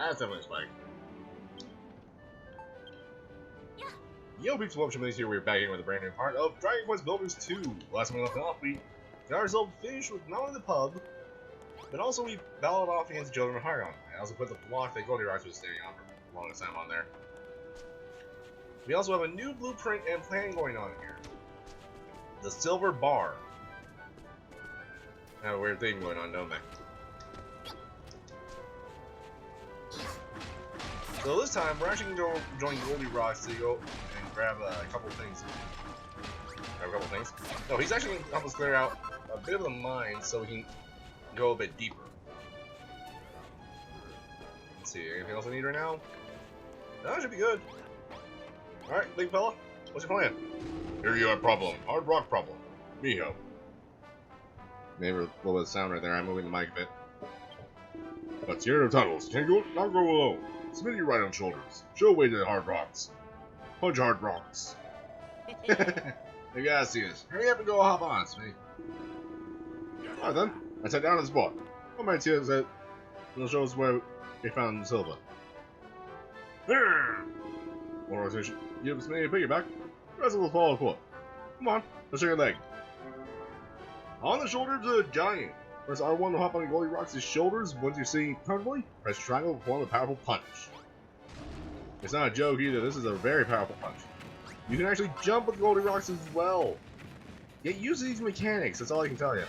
That's definitely a spike. Yo, peeps, welcome to here. We're back in with a brand new part of Dragon Quest Builders 2. Last time we left off, we got ourselves finished with not only the pub, but also we battled off against the children of Hargon. I also put the block that Goldirox was standing on for the longest time on there. We also have a new blueprint and plan going on here. The Silver Bar. I have a weird thing going on, don't they? So this time, we're actually going to go join Goldirox to go and grab a couple things. No, he's actually going to help us clear out a bit of the mine so we can go a bit deeper. Let's see, anything else I need right now? No, that should be good. Alright, big fella, what's your plan? Here you are, problem. Hard rock problem. Miho. Maybe a little bit of sound right there, I'm moving the mic a bit. But here are the tunnels. Can't go, not go alone. Smitty right on shoulders. Show way to the hard rocks. Punch hard rocks. You gotta see this. Hurry up and go hop on, Smitty. Alright then. I sat down on the spot. What might see is that it'll show us where we found Silva. There! More organization. Give Smitty a piggyback. The rest of us follow foot. Come on, let's shake your leg. On the shoulders of a giant. Press R1 to hop on Goldirox's shoulders. Once you're sitting comfortably, press triangle to perform a powerful punch. It's not a joke either, this is a very powerful punch. You can actually jump with Goldirox as well. Get used to these mechanics, that's all I can tell you.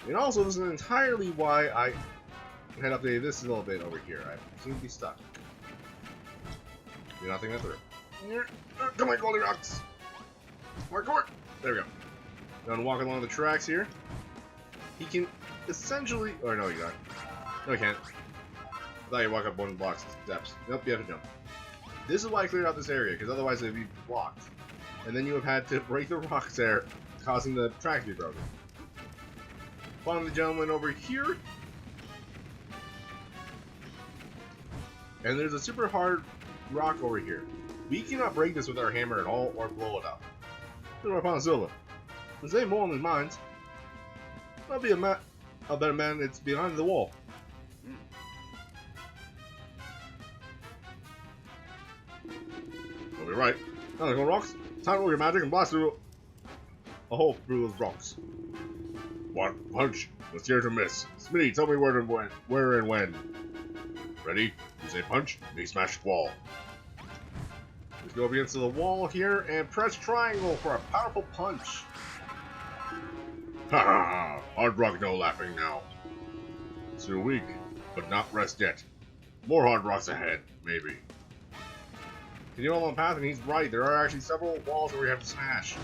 And also, this is entirely why I had updated this a little bit over here. I seem to be stuck. Do not think that through. Come on, Goldirox! Hardcore! There we go. Gonna walk along the tracks here. He can essentially... Oh, no, you don't. No, you can't. I thought you walk up one block steps. Nope, you have to jump. This is why I cleared out this area, because otherwise it would be blocked. And then you would have had to break the rocks there, causing the track to be broken. Follow the gentleman over here. And there's a super hard rock over here. We cannot break this with our hammer at all, or blow it up. Here's where I found Silva. There's ain't more in his minds. I'll be a better man that's behind the wall. You'll be right. Now go rocks. Time to roll your magic and blast through a hole through those rocks. One punch. Let's hear to miss. Smitty, tell me where and when. Ready? You say punch, me smash the wall. Let's go up against the wall here and press triangle for a powerful punch. Ha ha! Hard rock, no laughing now. Still weak, but not rest yet. More hard rocks ahead, maybe. Continue along the path, and he's right. There are actually several walls where we have to smash.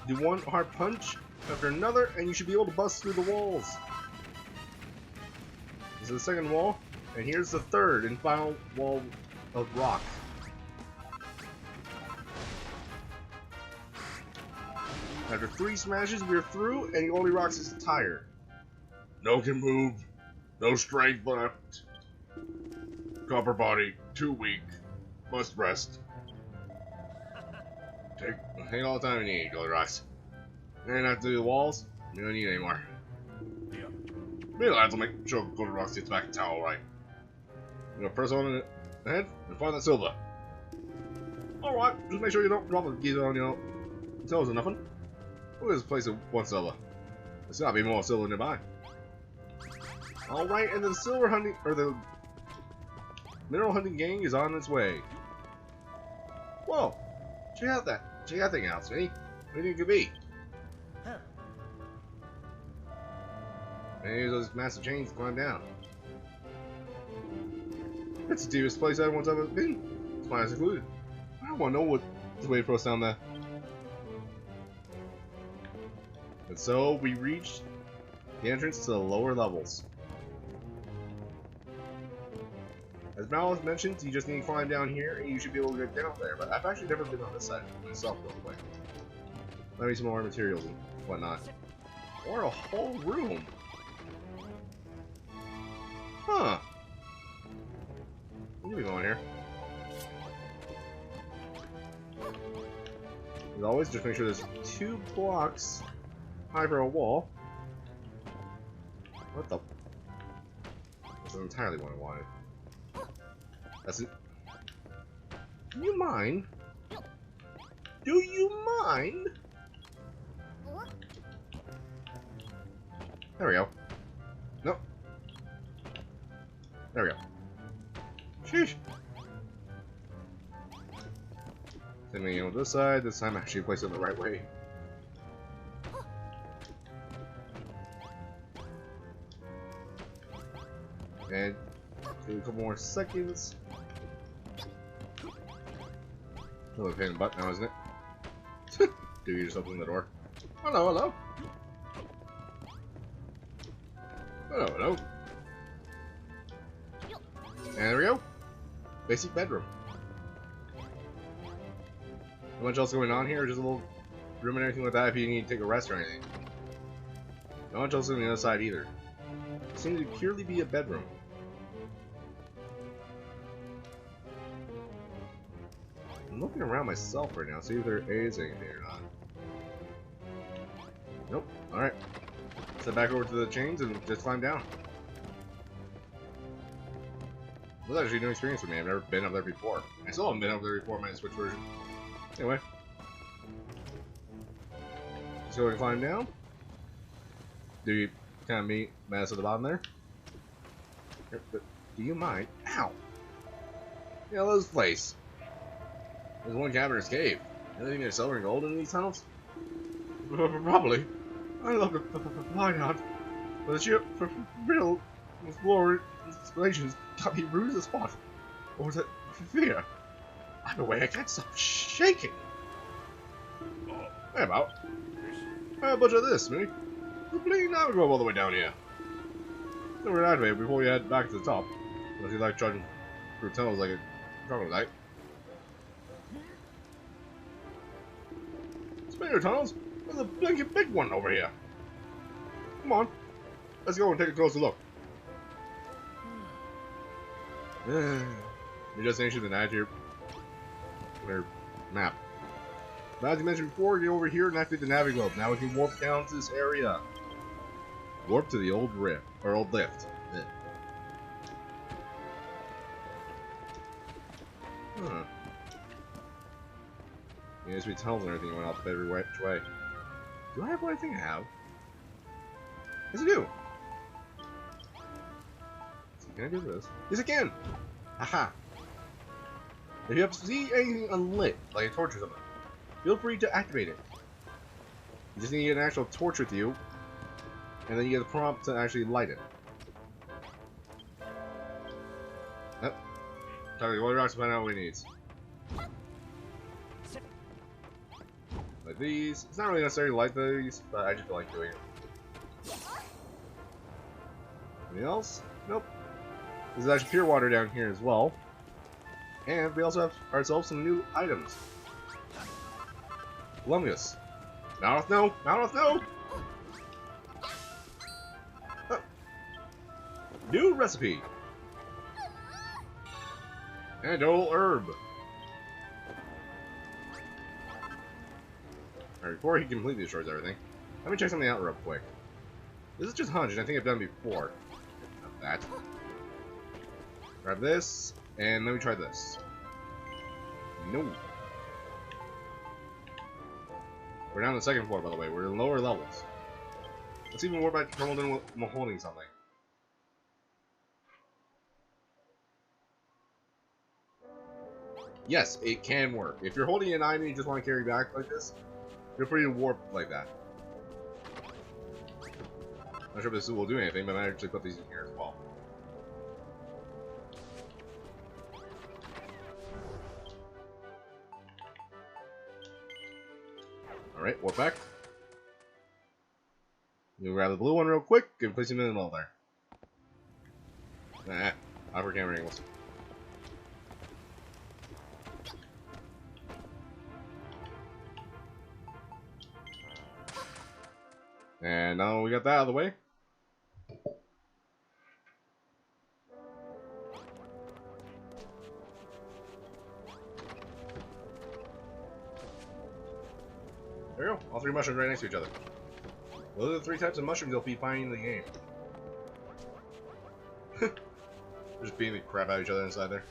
Do one hard punch after another, and you should be able to bust through the walls. This is the second wall, and here's the third and final wall of rock. After 3 smashes, we're through, and Goldirox is tired. No can move, no strength left. Copper body, too weak, must rest. Take all the time you need, Goldirox. And after the walls, you don't need any more. Me lads will make sure Goldirox gets back in town alright. I'm gonna press on the head and find that Silva. Alright, just make sure you don't drop a geezer on your toes or nothing. Look at this place of one Silva. There's gotta be more Silva nearby. Alright, and the silver hunting, or the mineral hunting gang is on its way. Whoa! Check out that thing out, Smitty. What do you think it could be? Huh. Maybe those massive chains climb down. That's the deepest place anyone's ever been. It's mine included. I don't want to know what's waiting for us down there. And so we reached the entrance to the lower levels. As Mal mentioned, you just need to climb down here and you should be able to get down there, but I've actually never been on this side myself real quick. Maybe some more materials and whatnot. Or a whole room. Huh. What are we going here? As always, just make sure there's 2 blocks high for a wall. What the? That's entirely what I wanted. That's it. Do you mind? Do you mind? There we go. Nope. There we go. Sheesh. Same thing on this side. This time I actually placed it the right way. And do a couple more seconds. Really pain in the butt now, isn't it? Do you just open the door? Hello, hello. Hello, hello. And there we go. Basic bedroom. Not much else going on here, just a little room and everything like that if you need to take a rest or anything. Not much else on the other side either. It seems to purely be a bedroom. I'm looking around myself right now, see if there is anything or not. Nope. Alright. Step back over to the chains and just climb down. This is actually a new experience for me. I've never been up there before. I still haven't been up there before my Switch version. Anyway. Let's go and climb down. Do you kind of meet Mass at the bottom there? Do you mind? Ow! Yeah, this place. There's one cavernous cave. Anything there's silver and gold in these tunnels? Probably. I love to find out. But the sheer real explorations got me rude as a spot. Or was it fear? Either way, I can't stop shaking. Hey, about. How about you this, me? The bleeding now go all the way down here. So we're activated before we head back to the top. Unless you like charging through tunnels like a troglodyte. Spinner tunnels? There's a blinking big one over here. Come on. Let's go and take a closer look. You just changed the nav to your map. But as you mentioned before, get over here and activate the navigate globe. Now we can warp down to this area. Warp to the old rift, or old lift. Huh. Yeah, there's tunnels and everything went off every which way. Do I have what I think I have? Yes, I do. So can I do this? Yes, I can! Aha! If you see anything unlit, like a torch or something, feel free to activate it. You just need to get an actual torch with you, and then you get a prompt to actually light it. Yep. Talk to Goldirox to find out what he needs. Like these. It's not really necessary to light these, but I just feel like doing it. Anything else? Nope. There's actually pure water down here as well. And we also have ourselves some new items. Lumgus. Mouth no! Mouth no! Oh. New recipe! And old herb. Alright, before he completely destroys everything, let me check something out real quick. This is just hunch, and I think I've done before. Not that. Grab this, and let me try this. No. We're down on the second floor, by the way. We're in lower levels. Let's even more about Krumbul-Dun while holding something. Yes, it can work. If you're holding an item and you just want to carry back like this, feel free to warp like that. Not sure if this will do anything, but I might actually put these in here as well. Alright, warp back. You grab the blue one real quick and place him in the middle there. Nah, awkward camera angles. And now we got that out of the way. There we go. All three mushrooms right next to each other. Those are the three types of mushrooms you'll be finding in the game. We're just beating the crap out of each other inside there.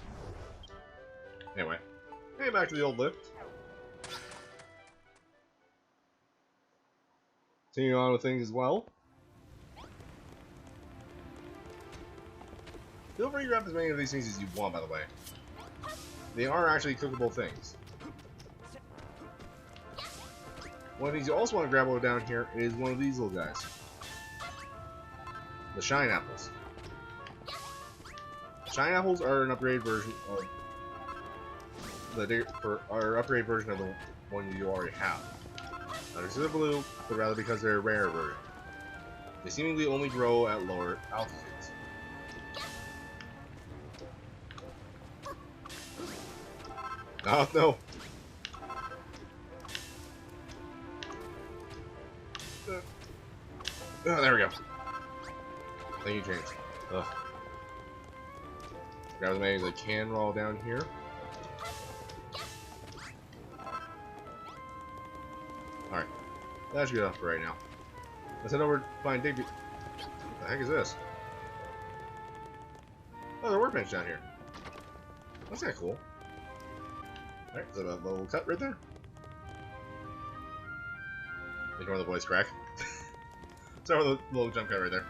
Anyway, hey, back to the old lift. Continuing on with things as well. Feel free to grab as many of these things as you want, by the way. They are actually cookable things. One of the things you also want to grab over down here is one of these little guys. The Shine Apples. Shine Apples are an upgrade version of the one you already have. Not because they're blue, but rather because they're a rare version. They seemingly only grow at lower altitudes. Oh no! Oh, there we go. Thank you, James. Ugh. Grab as many as I can roll down here. Alright. That should be enough for right now. Let's head over to find Digby. What the heck is this? Oh, there's a workbench down here. That's kinda cool. Alright, is that a little cut right there? Ignore the voice crack. Sorry for the little jump cut right there.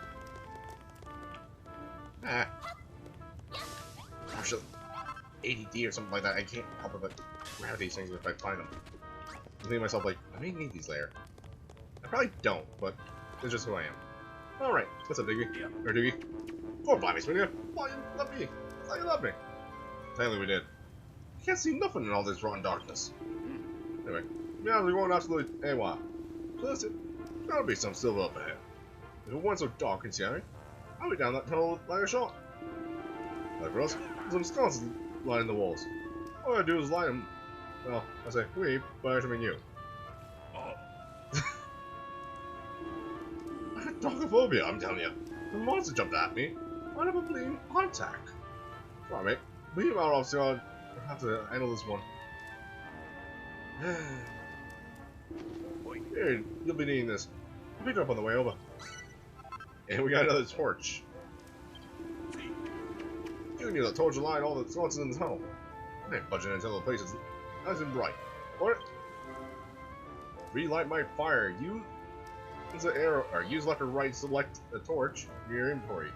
Ah. Actually, ADD or something like that. I can't help it but grab these things if I find them. I'm thinking to myself, like, I may need these later. I probably don't, but it's just who I am. Alright, what's up, Digby? Or Digby? Oh, blimey, Swinny. Why you love me? Why you love me? Technically, we did. I can't see nothing in all this rotten darkness. Anyway, yeah, we're going absolutely AWOL. So that's it. There'll be some silver up ahead. If it weren't so dark and scary, I'll be down that tunnel like a shot. Like for us, there's some sconces lining the walls. All I do is line them. Well, I say we, but I mean you. Oh. I had darkophobia, I'm telling you. The monster jumped at me. I never believe heart attack. Sorry, mate. We are obviously I'll have to handle this one. Here, you'll be needing this. I'll pick it up on the way over. And we got another torch. You need a torch to light all the sconces in the tunnel. I ain't budging until the place is nice and bright. What? Relight my fire. Use the arrow, or use left or right to select a torch in your inventory.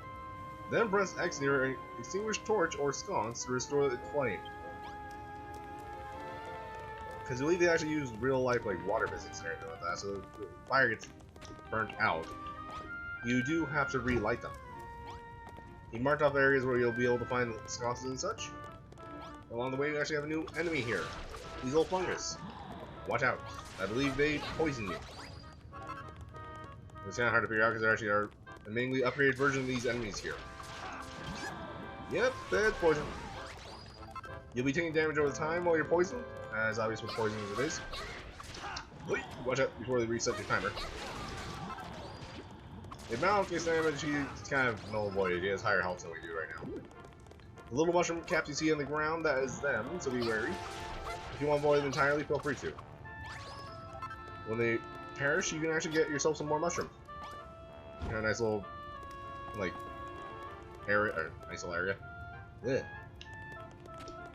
Then press X near an extinguished torch or sconce to restore the flame. Because I believe they actually use real life like water physics and everything like that, so the fire gets burnt out. You do have to relight them. He marked off areas where you'll be able to find sconces and such. Along the way, you actually have a new enemy here. These little fungus. Watch out. I believe they poison you. It's kind of hard to figure out because there actually are a mainly upgraded version of these enemies here. Yep, that's poison. You'll be taking damage over time while you're poisoned, as obvious with poison as it is. Watch out before they reset your timer. The amount of case damage he's kind of null and void. He has higher health than we do right now. The little mushroom caps you see on the ground, that is them, so be wary. If you want to avoid them entirely, feel free to. When they perish, you can actually get yourself some more mushrooms. You know, a nice little, like, area, or nice little area. Yeah.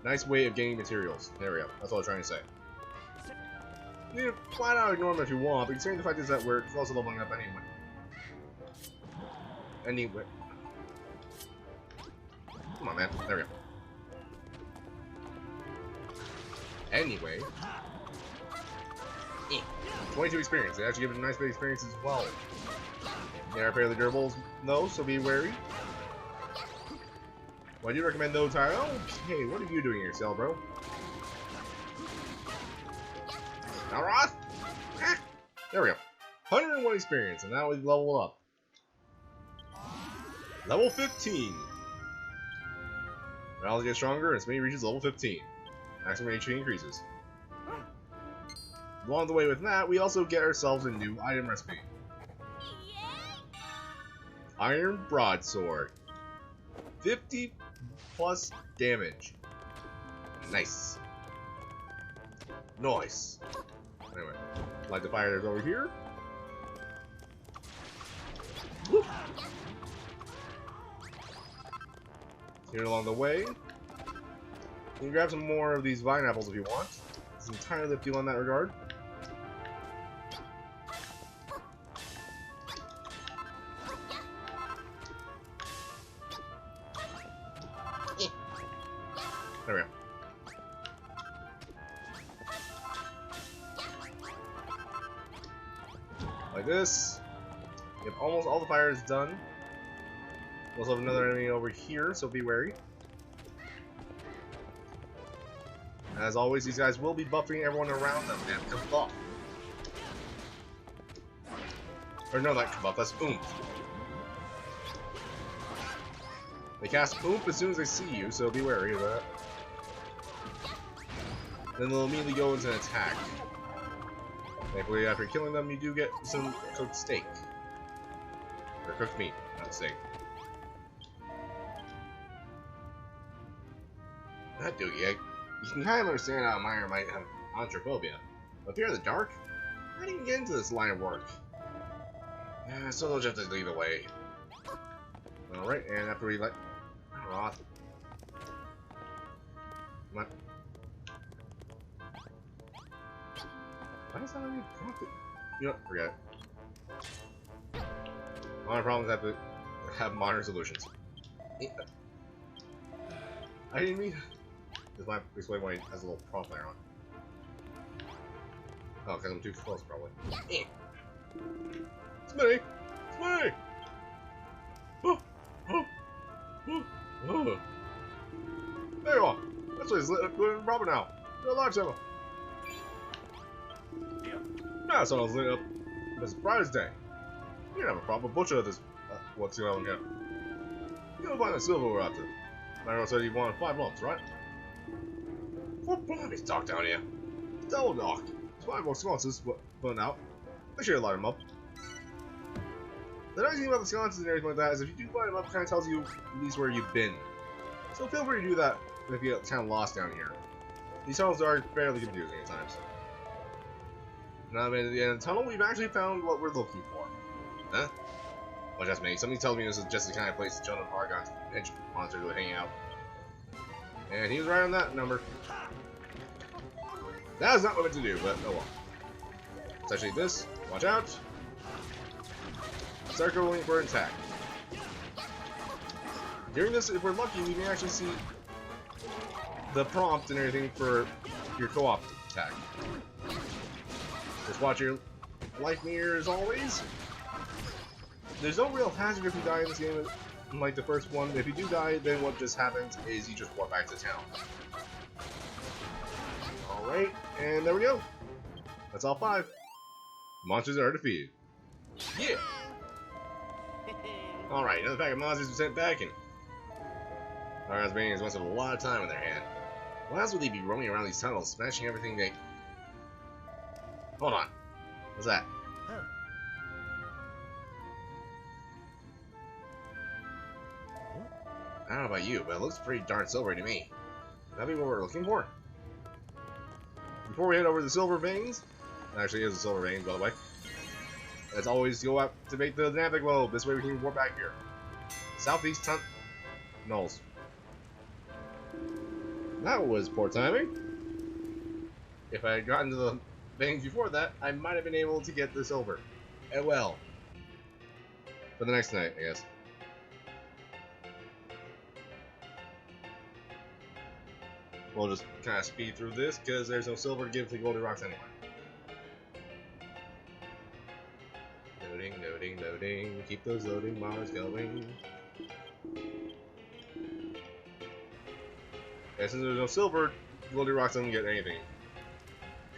Nice way of gaining materials. There we go. That's all I'm trying to say. You can flat out ignore them if you want, but considering the fact is that we're close to leveling up anyway. Come on, man. There we go. Anyway. 22 experience. They actually give it a nice big experience as well. They are fairly durable, though, so be wary. Well, I do recommend those tires. Okay, what are you doing here, Cell, bro? Alright! There we go. 101 experience, and now we level up. Level 15. Battles get stronger, and Smitty reaches level 15. Maximum HP increases. Along the way with that, we also get ourselves a new item recipe. Iron Broadsword. 50 plus damage. Nice. Nice. Anyway, light the fire that's over here. Whoop. here along the way. You can grab some more of these vine apples if you want. It's entirely up to you on that regard. There we go. Like this. We have almost all the fires done. We also have another enemy over here, so be wary. As always, these guys will be buffing everyone around them and kabuff. Or no, not kabuff, that's oomph. They cast oomph as soon as they see you, so be wary of that. Then they'll immediately go into an attack. Thankfully, after killing them, you do get some cooked steak. Or cooked meat, not steak. That do you. You can kind of understand how Meyer might have anthrophobia. But fear of the dark? How do you get into this line of work? Yeah, so they'll just have to lead the way. Alright, and after we let off. Come on. Why is that already connected? You know what? Forget it. Modern problems have to have modern solutions. I didn't mean. This might explain why he has a little prop there on. Oh, because I'm too close, probably. Smitty! Smitty! Oh! Oh! Oh! Oh! There you are! That's what he's lit Robert now. You're a live channel. Now someone's lit up. It's Friday's day. You can have a proper butcher of this. What's going on here? You're gonna find the silver we're after. Myro said he wanted 5 lumps, right? What blimey's talk down here? Double knock. It's 5 more sconces, but out. Make sure you light them up. The nice thing about the sconces and everything like that is if you do light them up, it kind of tells you at least where you've been. So feel free to do that if you get kind of lost down here. These tunnels are fairly confusing at times. Now that at the end of the tunnel, we've actually found what we're looking for. Huh? Well, just me. Something tells me this is just the kind of place the children of Argon's pinch monsters would hang out. And he was right on that number. That is not what meant to do, but oh well. Let's actually this. Watch out. Start going for an attack. During this, if we're lucky, we may actually see the prompt and everything for your co-op attack. Just watch your life meter as always. There's no real hazard if you die in this game, like the first one. If you do die, then what just happens is you just walk back to town. Alright, and there we go. That's all 5. Monsters are defeated. Yeah! Alright, another pack of monsters was sent back, and our Asbanians must have a lot of time on their hand. Why else would they be roaming around these tunnels, smashing everything they... Hold on. What's that? I don't know about you, but it looks pretty darn silvery to me. That'd be what we're looking for. Before we head over to the silver veins, it actually is a silver vein, by the way. Let's always go activate the dynamic globe. This way we can warp back here. Southeast Knolls. That was poor timing. If I had gotten to the veins before that, I might have been able to get the silver. Well. For the next night, I guess. We'll just kind of speed through this because there's no silver to give to Goldirox anyway. Loading, loading, loading. Keep those loading bars going. And since there's no silver, Goldirox doesn't get anything.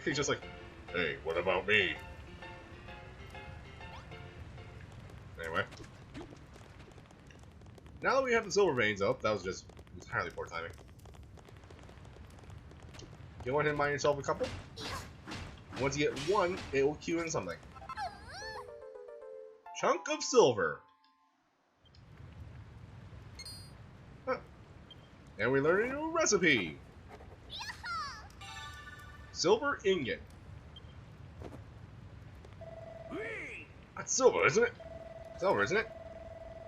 He's just like, hey, what about me? Anyway. Now that we have the silver veins up, that was just entirely poor timing. You want to mine yourself a couple? Once you get one, it will queue in something. Chunk of silver. Huh. And we learned a new recipe. Silver ingot. That's silver, isn't it? Silver, isn't it?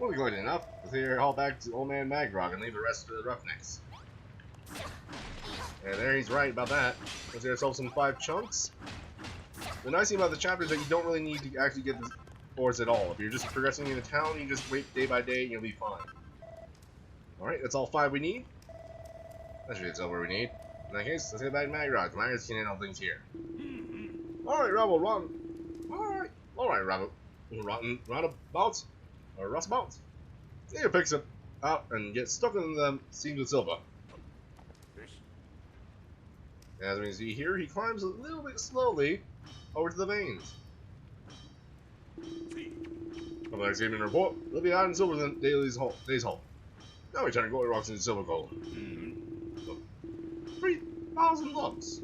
We'll be going enough. Let's hear haul back to Old Man Magrog and leave the rest to the Roughnecks. And there, he's right about that. Let's get ourselves some 5 chunks. The nice thing about the chapter is that you don't really need to actually get the ores at all. If you're just progressing in the town, you just wait day by day and you'll be fine. Alright, that's all 5 we need. That should get silver we need. In that case, let's get back to Magrog. Magrog can handle things here. Alright, Robbo, run. Alright, Robbo. Roundabout. Or Rustabout. He picks it up and gets stuck in the seams of silver. As we can see here, he climbs a little bit slowly over to the veins. From the next evening report, there'll be adding silver than day's haul. Now we turn Goldirox into silver gold. 3,000 lumps.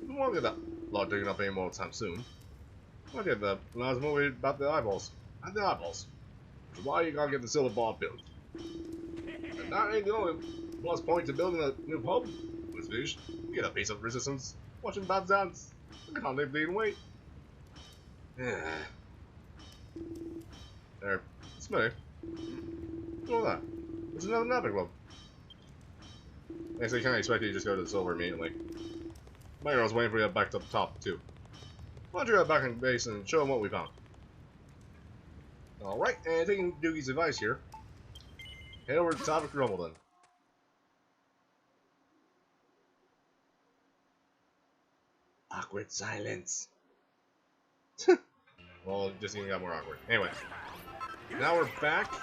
We won't get that lot digging up any more time soon. I'll get that when I was more worried about the eyeballs. And the eyeballs. Which is why you gotta get the silver bar built. And that ain't the only plus point to building a new pub. When it's finished, you get a piece of resistance. Watching bad dance. I can't live bleeding weight. There. Smitty. What's that? It's another napping club. Actually, I can't expect you to just go to the silver immediately. My girl's waiting for you back up top, too. Why don't you head back in base and show them what we found? Alright, and taking Doogie's advice here, head over to the top of Krumbul-Dun. Awkward silence. Well, it just even got more awkward. Anyway, now we're back.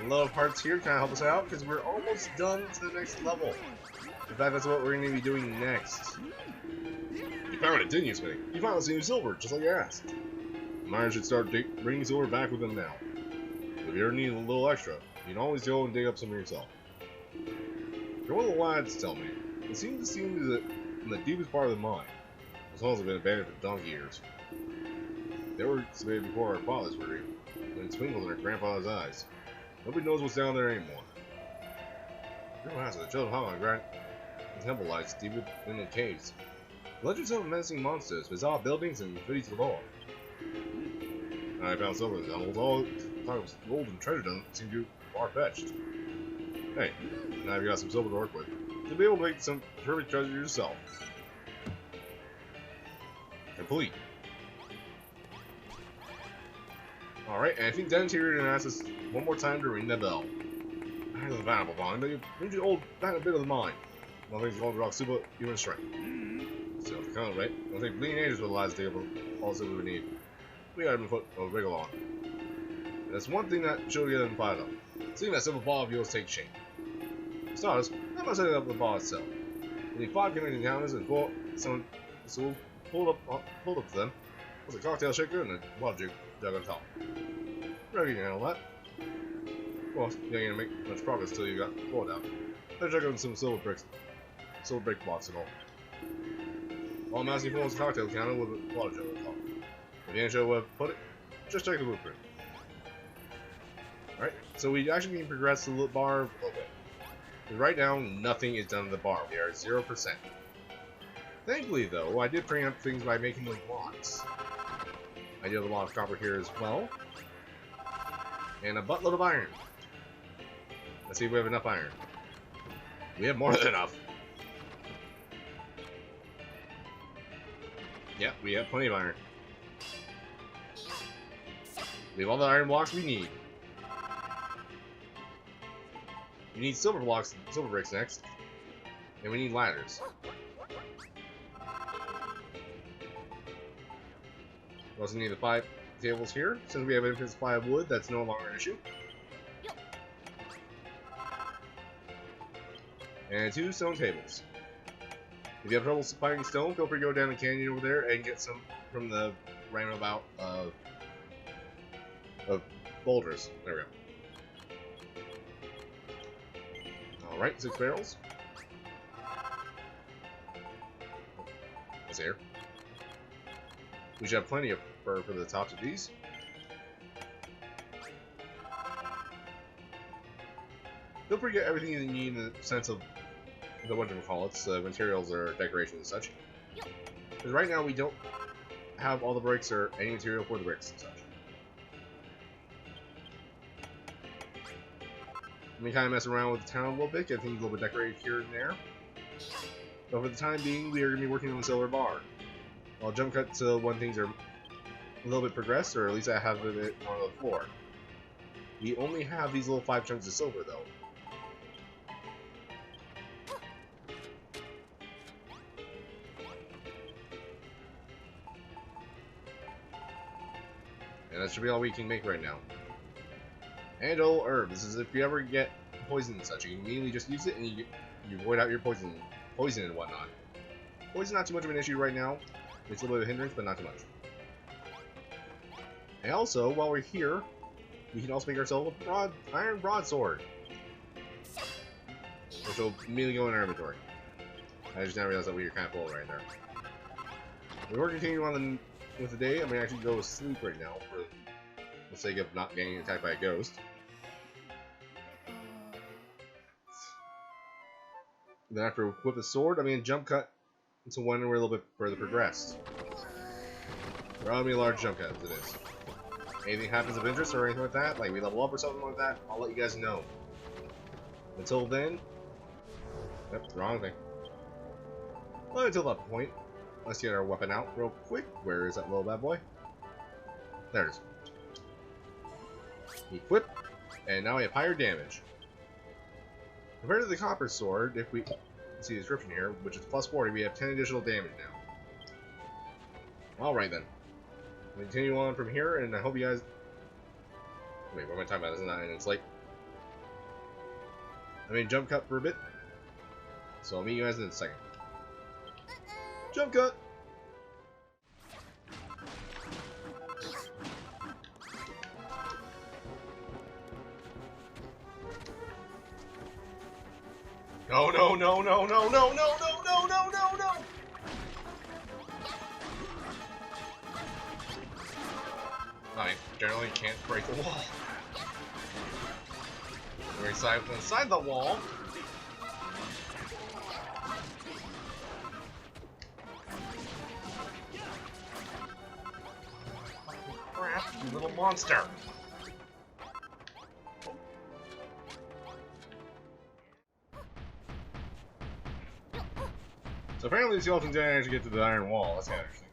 And low parts here kind of help us out because we're almost done to the next level. In fact, that's what we're going to be doing next. You found it, didn't you, Smitty? You found some silver, just like you asked. Mine should start bringing silver back with them now. If you ever need a little extra, you can always go and dig up some yourself. You're one of the lads tell me. It seems to seem that in the deepest part of the mine, those holes have been abandoned for donkey years. They were excavated before our fathers were here, when it twinkled in our grandfather's eyes. Nobody knows what's down there anymore. Your house of the children of my grand temple lies deep in the caves. Legends of menacing monsters, bizarre buildings, and goodies galore. I found silver in the tunnels. All talk of gold and treasure doesn't seem too far-fetched. Hey, now you've got some silver to work with. You'll be able to make some terrific treasure yourself. Complete. Alright, and I think Den's here to ask us one more time to ring the bell. I heard the valuable mine, but you've the old bit of the mine. Nothing's Goldirox super human strength. So, kind of right. I don't think bleeding ages will allow us to dig up all the silver we need. We got him to put a rig along. And that's one thing that should get them fired up. Seeing that silver ball of yours take shape. For starters, how about setting up the ball itself? We need 5 connecting counters and 4 someone so pulled up to them. There's a cocktail shaker and a water jug on top. Reckon you can handle that. Well, you ain't gonna make much progress till you got 4 down. Let's check out some silver brick blocks and all. All I'm asking for is a cocktail counter with a water jug on top. If you ain't sure where to put it, just check the blueprint. Alright, so we actually can progress the bar a little bit. Right now, nothing is done to the bar. We are at 0%. Thankfully, though, I did preempt things by making those blocks. I do have a lot of copper here as well. And a buttload of iron. Let's see if we have enough iron. We have more than enough. Yep, we have plenty of iron. We have all the iron blocks we need. We need silver blocks, silver bricks next. And we need ladders. We also need the 5 tables here. Since we have infinite supply of wood, that's no longer an issue. And 2 stone tables. If you have trouble finding stone, feel free to go down the canyon over there and get some from the roundabout of boulders. There we go. Alright, 6 barrels. That's air. We should have plenty of fur for the tops of these. Feel free to get everything you need in the sense of the whatchamacallits, materials or decorations and such. Because right now we don't have all the bricks or any material for the bricks and such. Let me kind of mess around with the town a little bit, get things a little bit decorated here and there. But for the time being, we are going to be working on the silver bar. I'll jump cut to when things are a little bit progressed, or at least I have it on the floor. We only have these little 5 chunks of silver, though. And that should be all we can make right now. And old herb. This is if you ever get poison and such, you can immediately just use it and you void out your poison and whatnot. Poison not too much of an issue right now. It's a little bit of a hindrance, but not too much. And also, while we're here, we can also make ourselves a iron broadsword, which will immediately go in our inventory. I just now realized that we were kind of full right there. We were continuing on with the day. I'm gonna actually go to sleep right now for the sake of not getting attacked by a ghost. Then after we equip the sword, I'm gonna jump cut into when we're a little bit further progressed. Probably be a large jump cut as it is. Anything happens of interest or anything like that, like we level up or something like that, I'll let you guys know. Until then, yep, wrong thing. Well, until that point, let's get our weapon out real quick. Where is that little bad boy? There it is. Equip, and now we have higher damage. Compared to the copper sword, if we see the description here, which is plus 40, we have 10 additional damage now. Alright then. We'll continue on from here, and I hope you guys... Wait, what am I talking about? This is not an it's late. I mean, jump cut for a bit. So I'll meet you guys in a second. Jump cut! No, no, no, no, no, no, no, no, no, no, no, no! I generally can't break the wall. We're inside the wall. Crap, you little monster! So apparently the skeleton didn't actually get to the iron wall. That's kind of interesting.